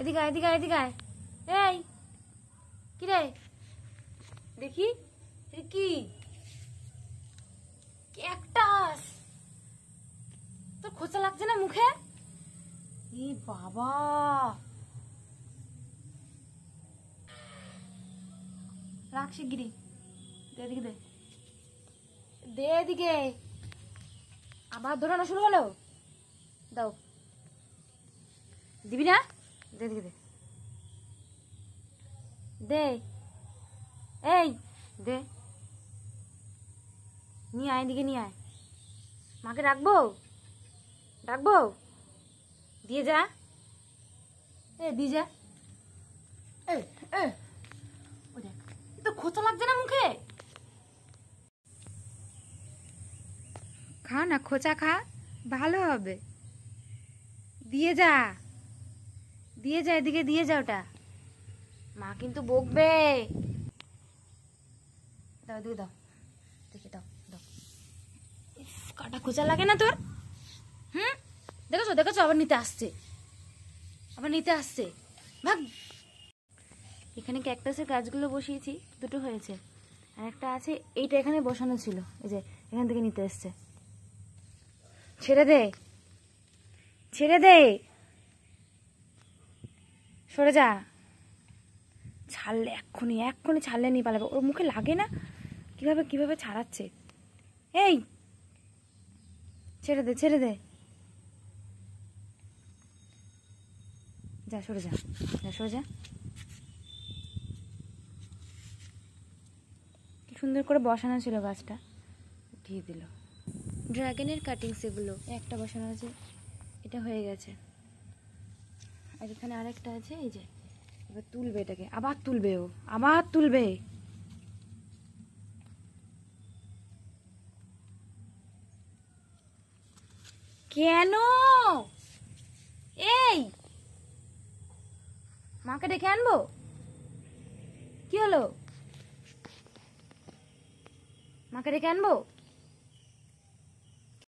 এদিকে আয়, এদিকে আয়, এদিকে আয়। এই কি রে, দেখি কি ক্যাকটাস, তোর খোঁচা লাগছে না মুখে? ই বাবা, রাখ শিগগিরি, দে এদিকে, দে দে এদিকে। আবার ধরানো শুরু হলো, দাও। দিবি না? দে এদিকে, দে দে, এই দে, নিয়ে আয়, এদিকে নিয়ে আয়। মাকে ডাকবো, ডাকবো, দিয়ে যা, দিয়ে যা। ও দেখ, তো খোঁচা লাগছে না মুখে? খা না, খোঁচা খা, ভালো হবে। দিয়ে যা, দিয়ে যা, এদিকে দিয়ে যা। ওটা মা কিন্তু বকবে। দাও, দিয়ে দাও, দেখে দাও, দাও। কাটা খোঁচা লাগে না তোর? হুম, দেখেছো দেখেছো, আবার নিতে আসছে, আবার নিতে আসছে, ভাগ। এখানে ক্যাকটাসের গাছগুলো বসিয়েছি, দুটো হয়েছে, আর একটা আছে, এইটা এখানে বসানো ছিল, এই যে এখান থেকে নিতে এসছে। ছেড়ে দে, ছেড়ে দে, সরে যা। ছাড়লে এক্ষুনি, এক্ষুনি ছাড়লে নিয়ে পালাবে। ওর মুখে লাগে না, কিভাবে কিভাবে ছাড়াচ্ছে। এই ছেড়ে দে, ছেড়ে দে, যা, সরে যা, যা, সরে যা। কি সুন্দর করে বসানো ছিল গাছটা, উঠিয়ে দিল। ড্রাগনের কাটিংস এগুলো, একটা বসানো আছে, এটা হয়ে গেছে, আর এখানে আরেকটা আছে, এই যে এবার তুলবে এটাকে, আবার তুলবে, ও আবার তুলবে। কেন? এই মাকে ডেকে আনবো? কি হলো, মাকে ডেকে আনবো?